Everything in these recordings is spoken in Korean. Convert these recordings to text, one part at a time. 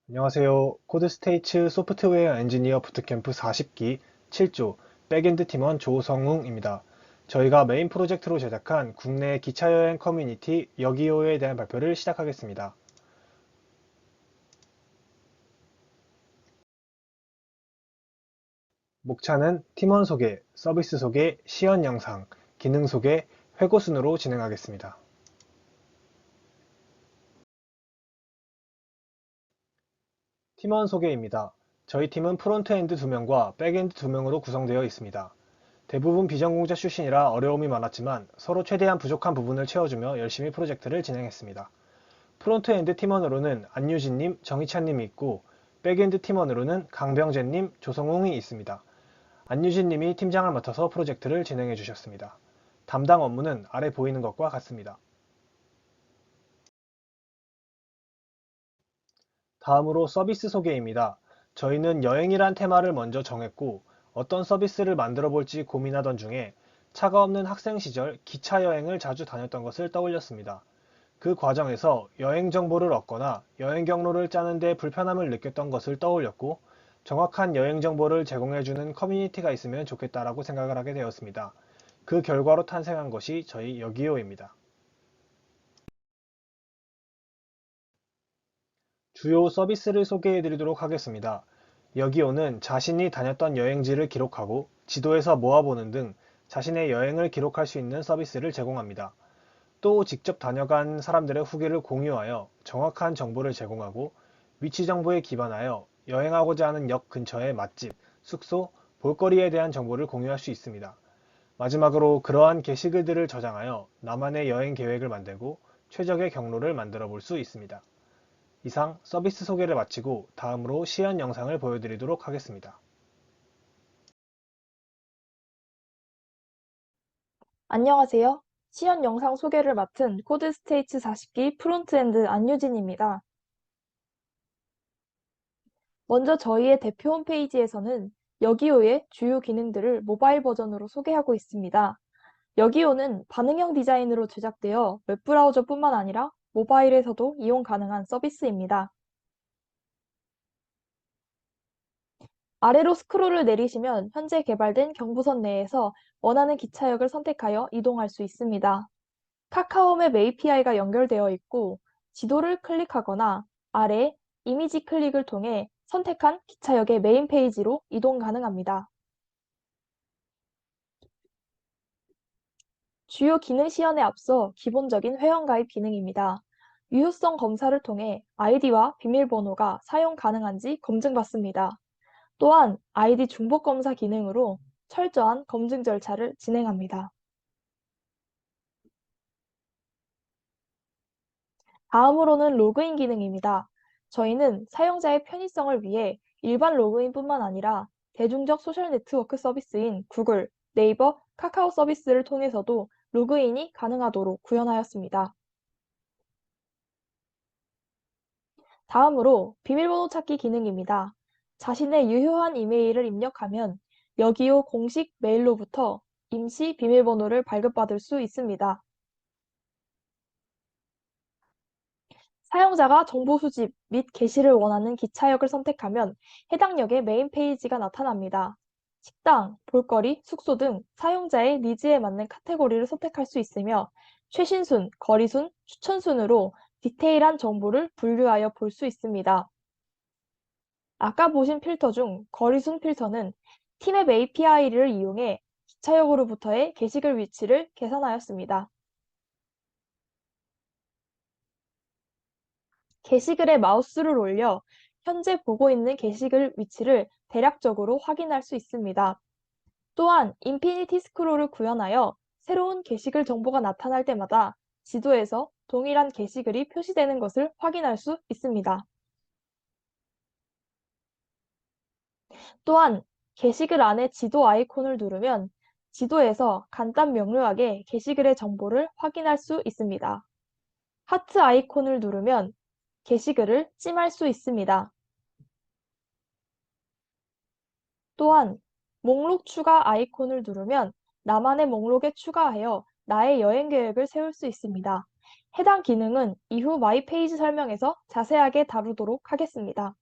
안녕하세요. 코드스테이츠 소프트웨어 엔지니어 부트캠프 40기 7조 백엔드 팀원 조성웅입니다. 저희가 메인 프로젝트로 제작한 국내 기차여행 커뮤니티 여기요에 대한 발표를 시작하겠습니다. 목차는 팀원 소개, 서비스 소개, 시연 영상, 기능 소개, 회고 순으로 진행하겠습니다. 팀원 소개입니다. 저희 팀은 프론트엔드 2명과 백엔드 2명으로 구성되어 있습니다. 대부분 비전공자 출신이라 어려움이 많았지만 서로 최대한 부족한 부분을 채워주며 열심히 프로젝트를 진행했습니다. 프론트엔드 팀원으로는 안유진님, 정희찬님이 있고 백엔드 팀원으로는 강병재님, 조성웅이 있습니다. 안유진님이 팀장을 맡아서 프로젝트를 진행해 주셨습니다. 담당 업무는 아래 보이는 것과 같습니다. 다음으로 서비스 소개입니다. 저희는 여행이란 테마를 먼저 정했고 어떤 서비스를 만들어 볼지 고민하던 중에 차가 없는 학생 시절 기차 여행을 자주 다녔던 것을 떠올렸습니다. 그 과정에서 여행 정보를 얻거나 여행 경로를 짜는 데 불편함을 느꼈던 것을 떠올렸고 정확한 여행 정보를 제공해주는 커뮤니티가 있으면 좋겠다라고 생각을 하게 되었습니다. 그 결과로 탄생한 것이 저희 여기요입니다. 주요 서비스를 소개해 드리도록 하겠습니다. 여기요는 자신이 다녔던 여행지를 기록하고 지도에서 모아보는 등 자신의 여행을 기록할 수 있는 서비스를 제공합니다. 또 직접 다녀간 사람들의 후기를 공유하여 정확한 정보를 제공하고 위치 정보에 기반하여 여행하고자 하는 역 근처의 맛집, 숙소, 볼거리에 대한 정보를 공유할 수 있습니다. 마지막으로 그러한 게시글들을 저장하여 나만의 여행 계획을 만들고 최적의 경로를 만들어 볼 수 있습니다. 이상 서비스 소개를 마치고 다음으로 시연 영상을 보여드리도록 하겠습니다. 안녕하세요. 시연 영상 소개를 맡은 코드스테이츠 40기 프론트엔드 안유진입니다. 먼저 저희의 대표 홈페이지에서는 여기요의 주요 기능들을 모바일 버전으로 소개하고 있습니다. 여기요는 반응형 디자인으로 제작되어 웹브라우저뿐만 아니라 모바일에서도 이용 가능한 서비스입니다. 아래로 스크롤을 내리시면 현재 개발된 경부선 내에서 원하는 기차역을 선택하여 이동할 수 있습니다. 카카오맵 API가 연결되어 있고 지도를 클릭하거나 아래 이미지 클릭을 통해 선택한 기차역의 메인 페이지로 이동 가능합니다. 주요 기능 시연에 앞서 기본적인 회원가입 기능입니다. 유효성 검사를 통해 아이디와 비밀번호가 사용 가능한지 검증받습니다. 또한 아이디 중복 검사 기능으로 철저한 검증 절차를 진행합니다. 다음으로는 로그인 기능입니다. 저희는 사용자의 편의성을 위해 일반 로그인뿐만 아니라 대중적 소셜 네트워크 서비스인 구글, 네이버, 카카오 서비스를 통해서도 로그인이 가능하도록 구현하였습니다. 다음으로 비밀번호 찾기 기능입니다. 자신의 유효한 이메일을 입력하면 여기요 공식 메일로부터 임시 비밀번호를 발급받을 수 있습니다. 사용자가 정보 수집 및 게시를 원하는 기차역을 선택하면 해당 역의 메인 페이지가 나타납니다. 식당, 볼거리, 숙소 등 사용자의 니즈에 맞는 카테고리를 선택할 수 있으며 최신순, 거리순, 추천순으로 디테일한 정보를 분류하여 볼 수 있습니다. 아까 보신 필터 중 거리순 필터는 팀앱 API를 이용해 기차역으로부터의 게시글 위치를 계산하였습니다. 게시글에 마우스를 올려 현재 보고 있는 게시글 위치를 대략적으로 확인할 수 있습니다. 또한 인피니티 스크롤을 구현하여 새로운 게시글 정보가 나타날 때마다 지도에서 동일한 게시글이 표시되는 것을 확인할 수 있습니다. 또한 게시글 안에 지도 아이콘을 누르면 지도에서 간단 명료하게 게시글의 정보를 확인할 수 있습니다. 하트 아이콘을 누르면 게시글을 찜할 수 있습니다. 또한 목록 추가 아이콘을 누르면 나만의 목록에 추가하여 나의 여행 계획을 세울 수 있습니다. 해당 기능은 이후 마이 페이지 설명에서 자세하게 다루도록 하겠습니다.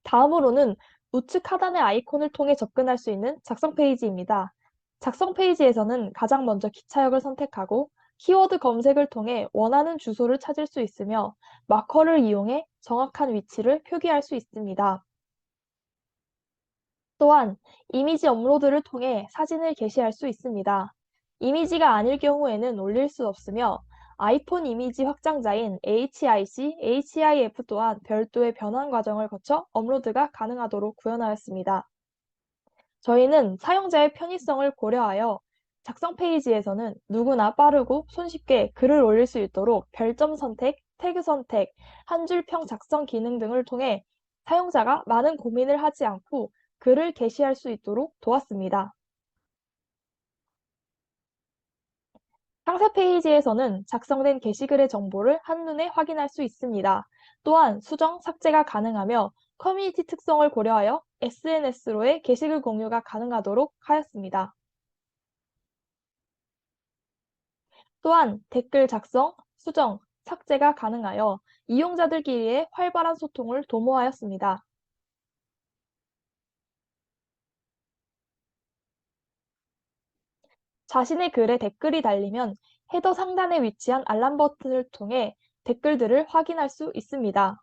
다음으로는 우측 하단의 아이콘을 통해 접근할 수 있는 작성 페이지입니다. 작성 페이지에서는 가장 먼저 기차역을 선택하고 키워드 검색을 통해 원하는 주소를 찾을 수 있으며 마커를 이용해 정확한 위치를 표기할 수 있습니다. 또한 이미지 업로드를 통해 사진을 게시할 수 있습니다. 이미지가 아닐 경우에는 올릴 수 없으며 아이폰 이미지 확장자인 HIC, HIF 또한 별도의 변환 과정을 거쳐 업로드가 가능하도록 구현하였습니다. 저희는 사용자의 편의성을 고려하여 작성 페이지에서는 누구나 빠르고 손쉽게 글을 올릴 수 있도록 별점 선택, 태그 선택, 한 줄 평 작성 기능 등을 통해 사용자가 많은 고민을 하지 않고 글을 게시할 수 있도록 도왔습니다. 상세 페이지에서는 작성된 게시글의 정보를 한눈에 확인할 수 있습니다. 또한 수정, 삭제가 가능하며 커뮤니티 특성을 고려하여 SNS로의 게시글 공유가 가능하도록 하였습니다. 또한 댓글 작성, 수정, 삭제가 가능하여 이용자들끼리의 활발한 소통을 도모하였습니다. 자신의 글에 댓글이 달리면 헤더 상단에 위치한 알람 버튼을 통해 댓글들을 확인할 수 있습니다.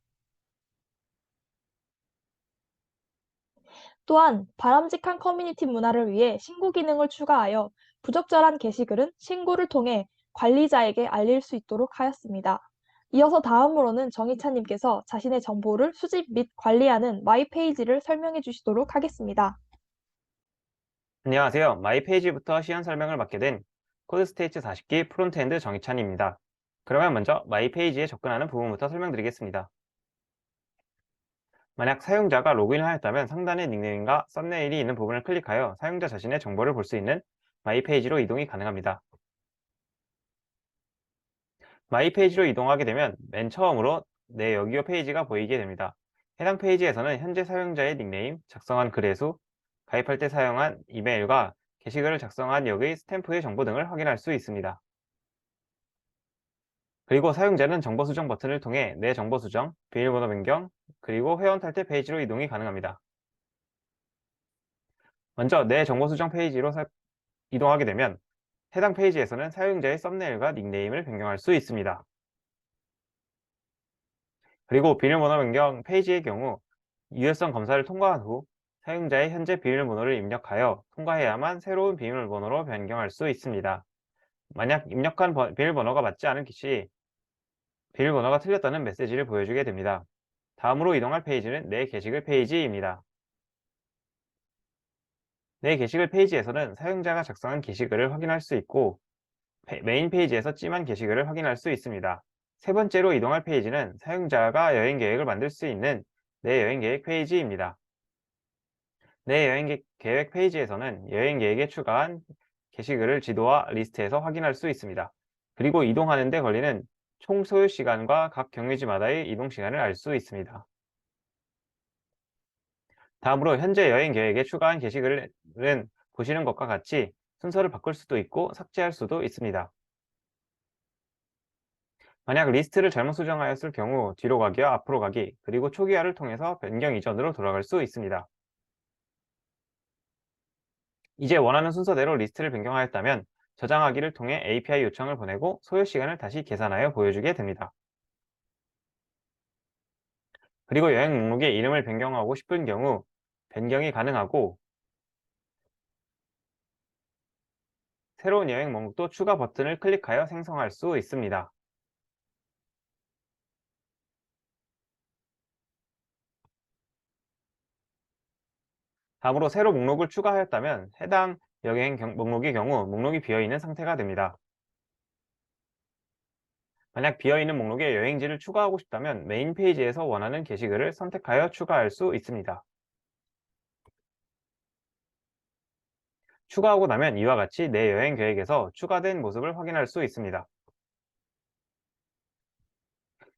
또한 바람직한 커뮤니티 문화를 위해 신고 기능을 추가하여 부적절한 게시글은 신고를 통해 관리자에게 알릴 수 있도록 하였습니다. 이어서 다음으로는 정희찬님께서 자신의 정보를 수집 및 관리하는 마이페이지를 설명해 주시도록 하겠습니다. 안녕하세요. 마이페이지부터 시연 설명을 맡게 된 코드스테이츠 40기 프론트엔드 정희찬입니다. 그러면 먼저 마이페이지에 접근하는 부분부터 설명드리겠습니다. 만약 사용자가 로그인을 하였다면 상단에 닉네임과 썸네일이 있는 부분을 클릭하여 사용자 자신의 정보를 볼 수 있는 마이페이지로 이동이 가능합니다. 마이페이지로 이동하게 되면 맨 처음으로 내 여기요 페이지가 보이게 됩니다. 해당 페이지에서는 현재 사용자의 닉네임, 작성한 글의 수, 가입할 때 사용한 이메일과 게시글을 작성한 역의 스탬프의 정보 등을 확인할 수 있습니다. 그리고 사용자는 정보 수정 버튼을 통해 내 정보 수정, 비밀번호 변경, 그리고 회원 탈퇴 페이지로 이동이 가능합니다. 먼저 내 정보 수정 페이지로 이동하게 되면 해당 페이지에서는 사용자의 썸네일과 닉네임을 변경할 수 있습니다. 그리고 비밀번호 변경 페이지의 경우 유효성 검사를 통과한 후 사용자의 현재 비밀번호를 입력하여 통과해야만 새로운 비밀번호로 변경할 수 있습니다. 만약 입력한 비밀번호가 맞지 않은 시 비밀번호가 틀렸다는 메시지를 보여주게 됩니다. 다음으로 이동할 페이지는 내 게시글 페이지입니다. 내 게시글 페이지에서는 사용자가 작성한 게시글을 확인할 수 있고 메인 페이지에서 찜한 게시글을 확인할 수 있습니다. 세 번째로 이동할 페이지는 사용자가 여행 계획을 만들 수 있는 내 여행 계획 페이지입니다. 내 여행 계획 페이지에서는 여행 계획에 추가한 게시글을 지도와 리스트에서 확인할 수 있습니다. 그리고 이동하는 데 걸리는 총 소요 시간과 각 경유지마다의 이동 시간을 알 수 있습니다. 다음으로 현재 여행 계획에 추가한 게시글은 보시는 것과 같이 순서를 바꿀 수도 있고 삭제할 수도 있습니다. 만약 리스트를 잘못 수정하였을 경우 뒤로 가기와 앞으로 가기, 그리고 초기화를 통해서 변경 이전으로 돌아갈 수 있습니다. 이제 원하는 순서대로 리스트를 변경하였다면 저장하기를 통해 API 요청을 보내고 소요 시간을 다시 계산하여 보여주게 됩니다. 그리고 여행 목록의 이름을 변경하고 싶은 경우 변경이 가능하고 새로운 여행 목록도 추가 버튼을 클릭하여 생성할 수 있습니다. 다음으로 새로 목록을 추가하였다면 해당 여행 목록의 경우 목록이 비어있는 상태가 됩니다. 만약 비어있는 목록에 여행지를 추가하고 싶다면 메인 페이지에서 원하는 게시글을 선택하여 추가할 수 있습니다. 추가하고 나면 이와 같이 내 여행 계획에서 추가된 모습을 확인할 수 있습니다.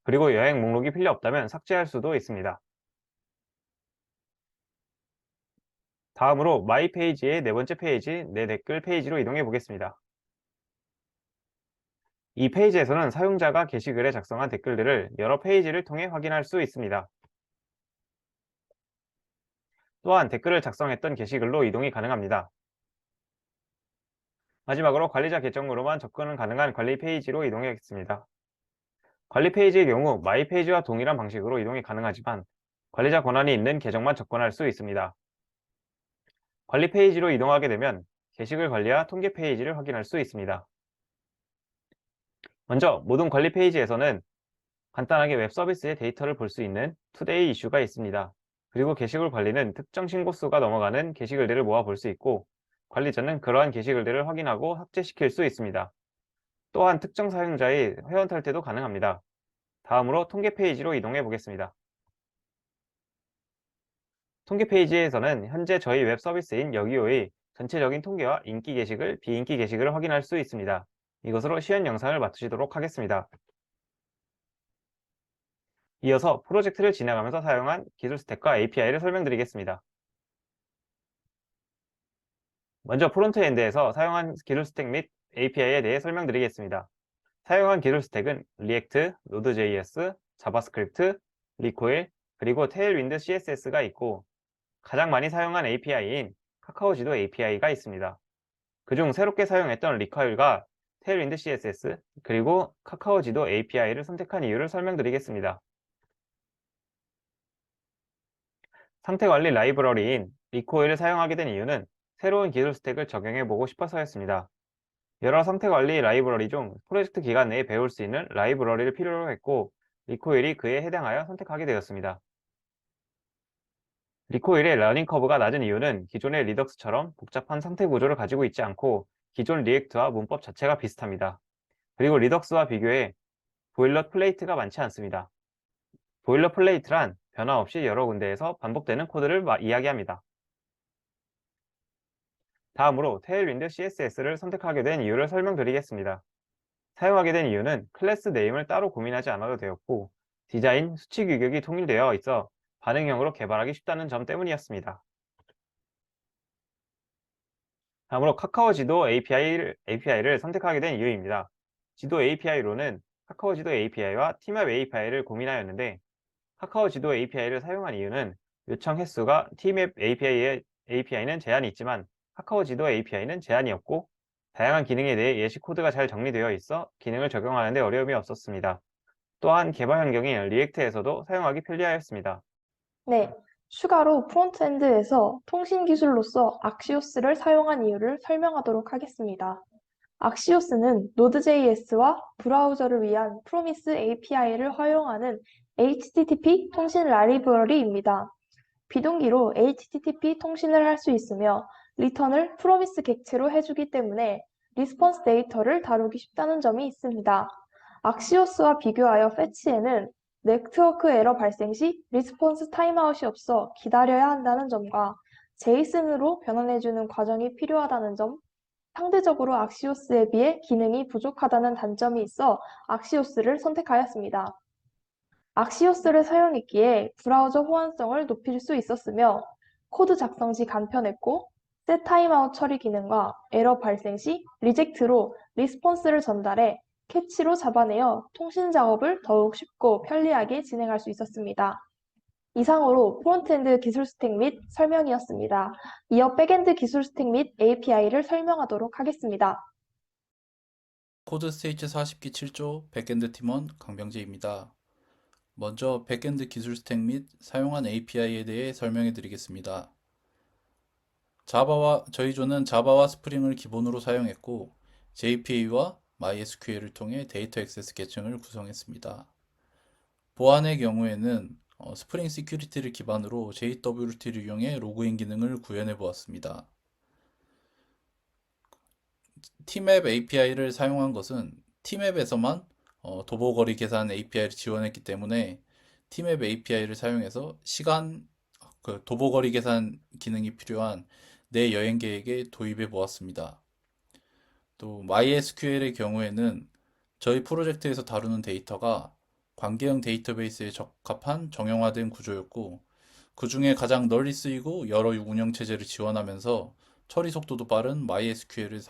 그리고 여행 목록이 필요 없다면 삭제할 수도 있습니다. 다음으로 마이 페이지의 네 번째 페이지, 내 댓글 페이지로 이동해 보겠습니다. 이 페이지에서는 사용자가 게시글에 작성한 댓글들을 여러 페이지를 통해 확인할 수 있습니다. 또한 댓글을 작성했던 게시글로 이동이 가능합니다. 마지막으로 관리자 계정으로만 접근은 가능한 관리 페이지로 이동하겠습니다. 관리 페이지의 경우 마이 페이지와 동일한 방식으로 이동이 가능하지만 관리자 권한이 있는 계정만 접근할 수 있습니다. 관리 페이지로 이동하게 되면 게시글 관리와 통계 페이지를 확인할 수 있습니다. 먼저 모든 관리 페이지에서는 간단하게 웹 서비스의 데이터를 볼 수 있는 투데이 이슈가 있습니다. 그리고 게시글 관리는 특정 신고수가 넘어가는 게시글들을 모아 볼 수 있고 관리자는 그러한 게시글들을 확인하고 삭제시킬 수 있습니다. 또한 특정 사용자의 회원 탈퇴도 가능합니다. 다음으로 통계 페이지로 이동해 보겠습니다. 통계 페이지에서는 현재 저희 웹 서비스인 여기요의 전체적인 통계와 인기 게시글, 비인기 게시글을 확인할 수 있습니다. 이것으로 쉬운 영상을 마치도록 하겠습니다. 이어서 프로젝트를 진행하면서 사용한 기술 스택과 API를 설명드리겠습니다. 먼저 프론트엔드에서 사용한 기술 스택 및 API에 대해 설명드리겠습니다. 사용한 기술 스택은 리액트, 노드.js, 자바스크립트, 리코일, 그리고 테일윈드 CSS가 있고 가장 많이 사용한 API인 카카오지도 API가 있습니다. 그중 새롭게 사용했던 리코일과 테일윈드 CSS, 그리고 카카오지도 API를 선택한 이유를 설명드리겠습니다. 상태관리 라이브러리인 리코일을 사용하게 된 이유는 새로운 기술 스택을 적용해보고 싶어서였습니다. 여러 상태관리 라이브러리 중 프로젝트 기간 내에 배울 수 있는 라이브러리를 필요로 했고 리코일이 그에 해당하여 선택하게 되었습니다. 리코일의 러닝 커브가 낮은 이유는 기존의 리덕스처럼 복잡한 상태 구조를 가지고 있지 않고 기존 리액트와 문법 자체가 비슷합니다. 그리고 리덕스와 비교해 보일러플레이트가 많지 않습니다. 보일러플레이트란 변화 없이 여러 군데에서 반복되는 코드를 이야기합니다. 다음으로 테일윈드 CSS를 선택하게 된 이유를 설명드리겠습니다. 사용하게 된 이유는 클래스 네임을 따로 고민하지 않아도 되었고 디자인, 수치 규격이 통일되어 있어 반응형으로 개발하기 쉽다는 점 때문이었습니다. 다음으로 카카오 지도 API를 선택하게 된 이유입니다. 지도 API로는 카카오 지도 API와 팀앱 API를 고민하였는데 카카오 지도 API를 사용한 이유는 요청 횟수가 팀앱 API는 제한이 있지만 카카오 지도 API는 제한이 없고 다양한 기능에 대해 예시 코드가 잘 정리되어 있어 기능을 적용하는 데 어려움이 없었습니다. 또한 개발 환경인 리액트에서도 사용하기 편리하였습니다. 네, 추가로 프론트엔드에서 통신 기술로서 악시오스를 사용한 이유를 설명하도록 하겠습니다. 악시오스는 노드.js와 브라우저를 위한 프로미스 API를 허용하는 HTTP 통신 라이브러리입니다. 비동기로 HTTP 통신을 할 수 있으며 리턴을 프로미스 객체로 해주기 때문에 리스폰스 데이터를 다루기 쉽다는 점이 있습니다. 악시오스와 비교하여 패치에는 네트워크 에러 발생 시 리스폰스 타임아웃이 없어 기다려야 한다는 점과 제이슨으로 변환해주는 과정이 필요하다는 점, 상대적으로 악시오스에 비해 기능이 부족하다는 단점이 있어 악시오스를 선택하였습니다. 악시오스를 사용했기에 브라우저 호환성을 높일 수 있었으며 코드 작성 시 간편했고 셋 타임아웃 처리 기능과 에러 발생 시 리젝트로 리스폰스를 전달해 캐치로 잡아내어 통신 작업을 더욱 쉽고 편리하게 진행할 수 있었습니다. 이상으로 프론트엔드 기술 스택 및 설명이었습니다. 이어 백엔드 기술 스택 및 API를 설명하도록 하겠습니다. 코드 스테이츠 40기 7조 백엔드 팀원 강병재입니다. 먼저 백엔드 기술 스택 및 사용한 API에 대해 설명해 드리겠습니다. 저희 조는 자바와 스프링을 기본으로 사용했고 JPA와 MySQL을 통해 데이터 액세스 계층을 구성했습니다. 보안의 경우에는 스프링 시큐리티를 기반으로 JWT를 이용해 로그인 기능을 구현해 보았습니다. 팀앱 API를 사용한 것은 팀앱에서만 도보거리 계산 API를 지원했기 때문에 팀앱 API를 사용해서 도보거리 계산 기능이 필요한 내 여행 계획에 도입해 보았습니다. 또 MySQL의 경우에는 저희 프로젝트에서 다루는 데이터가 관계형 데이터베이스에 적합한 정형화된 구조였고 그 중에 가장 널리 쓰이고 여러 운영체제를 지원하면서 처리 속도도 빠른 MySQL을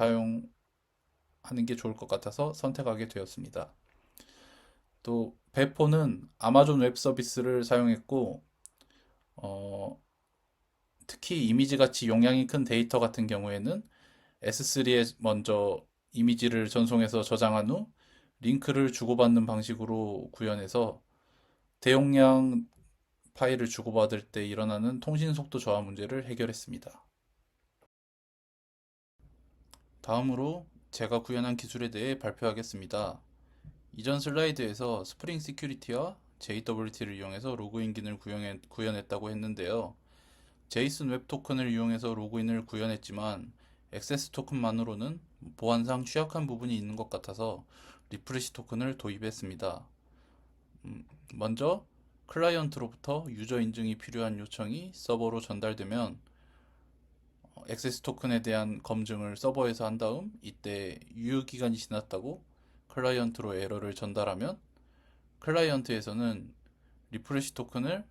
하는 게 좋을 것 같아서 선택하게 되었습니다. 또 배포는 아마존 웹 서비스를 사용했고, 어, 특히 이미지 같이 용량이 큰 데이터 같은 경우에는 S3에 먼저 이미지를 전송해서 저장한 후 링크를 주고받는 방식으로 구현해서 대용량 파일을 주고받을 때 일어나는 통신 속도 저하 문제를 해결했습니다. 다음으로 제가 구현한 기술에 대해 발표하겠습니다. 이전 슬라이드에서 스프링 시큐리티와 JWT를 이용해서 로그인 기능을 구현했다고 했는데요. 제이슨 웹 토큰을 이용해서 로그인을 구현했지만 액세스 토큰만으로는 보안상 취약한 부분이 있는 것 같아서 리프레시 토큰을 도입했습니다. 먼저 클라이언트로부터 유저 인증이 필요한 요청이 서버로 전달되면 액세스 토큰에 대한 검증을 서버에서 한 다음 이때 유효기간이 지났다고 클라이언트로 에러를 전달하면 클라이언트에서는 리프레시 토큰을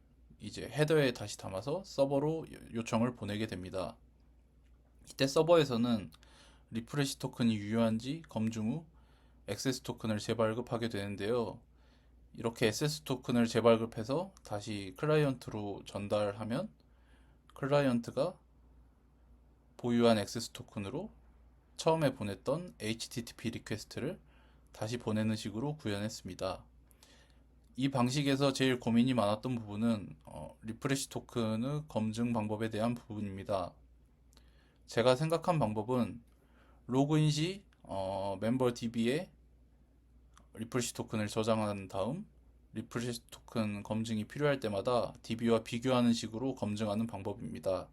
이제 헤더에 다시 담아서 서버로 요청을 보내게 됩니다. 이때 서버에서는 리프레시 토큰이 유효한지 검증 후 액세스 토큰을 재발급하게 되는데요. 이렇게 액세스 토큰을 재발급해서 다시 클라이언트로 전달하면 클라이언트가 보유한 액세스 토큰으로 처음에 보냈던 HTTP 리퀘스트를 다시 보내는 식으로 구현했습니다. 이 방식에서 제일 고민이 많았던 부분은 리프레시 토큰의 검증 방법에 대한 부분입니다. 제가 생각한 방법은 로그인 시 멤버 DB에 리프레시 토큰을 저장한 다음 리프레시 토큰 검증이 필요할 때마다 DB와 비교하는 식으로 검증하는 방법입니다.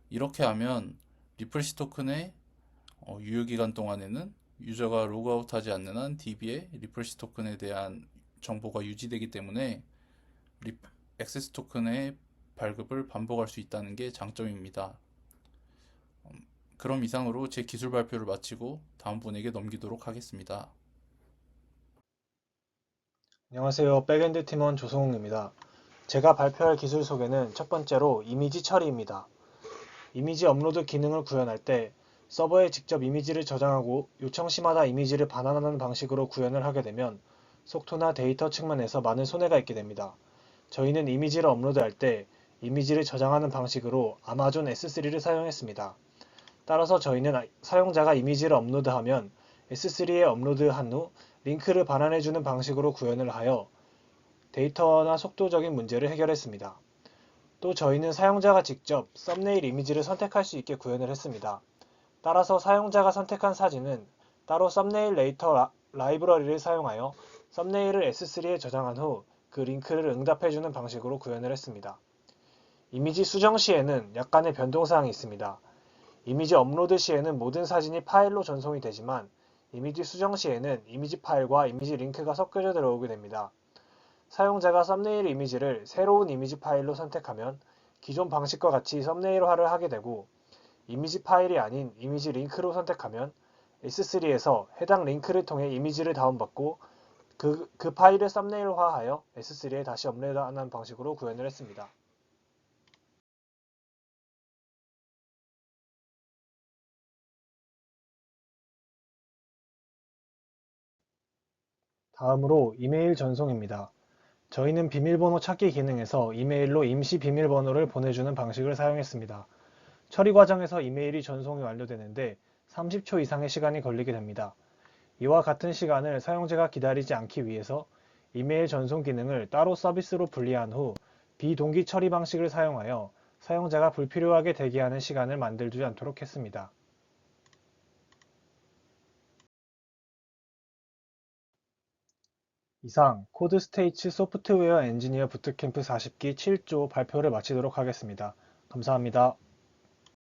이렇게 하면 리프레시 토큰의 유효기간 동안에는 유저가 로그아웃하지 않는 한 DB에 리프레시 토큰에 대한 정보가 유지되기 때문에 액세스 토큰의 발급을 반복할 수 있다는 게 장점입니다. 그럼 이상으로 제 기술 발표를 마치고 다음 분에게 넘기도록 하겠습니다. 안녕하세요. 백엔드 팀원 조성욱입니다. 제가 발표할 기술 소개는 첫 번째로 이미지 처리입니다. 이미지 업로드 기능을 구현할 때 서버에 직접 이미지를 저장하고 요청 시마다 이미지를 반환하는 방식으로 구현을 하게 되면 속도나 데이터 측면에서 많은 손해가 있게 됩니다. 저희는 이미지를 업로드할 때 이미지를 저장하는 방식으로 아마존 S3를 사용했습니다. 따라서 저희는 사용자가 이미지를 업로드하면 S3에 업로드한 후 링크를 반환해주는 방식으로 구현을 하여 데이터나 속도적인 문제를 해결했습니다. 또 저희는 사용자가 직접 썸네일 이미지를 선택할 수 있게 구현을 했습니다. 따라서 사용자가 선택한 사진은 따로 썸네일 레이터 라이브러리를 사용하여 썸네일을 S3에 저장한 후 그 링크를 응답해주는 방식으로 구현을 했습니다. 이미지 수정 시에는 약간의 변동사항이 있습니다. 이미지 업로드 시에는 모든 사진이 파일로 전송이 되지만 이미지 수정 시에는 이미지 파일과 이미지 링크가 섞여져 들어오게 됩니다. 사용자가 썸네일 이미지를 새로운 이미지 파일로 선택하면 기존 방식과 같이 썸네일화를 하게 되고 이미지 파일이 아닌 이미지 링크로 선택하면 S3에서 해당 링크를 통해 이미지를 다운받고 그 파일을 썸네일화하여 S3에 다시 업로드하는 방식으로 구현을 했습니다. 다음으로 이메일 전송입니다. 저희는 비밀번호 찾기 기능에서 이메일로 임시 비밀번호를 보내주는 방식을 사용했습니다. 처리 과정에서 이메일이 전송이 완료되는데 30초 이상의 시간이 걸리게 됩니다. 이와 같은 시간을 사용자가 기다리지 않기 위해서 이메일 전송 기능을 따로 서비스로 분리한 후 비동기 처리 방식을 사용하여 사용자가 불필요하게 대기하는 시간을 만들지 않도록 했습니다. 이상 코드스테이츠 소프트웨어 엔지니어 부트캠프 40기 7조 발표를 마치도록 하겠습니다. 감사합니다.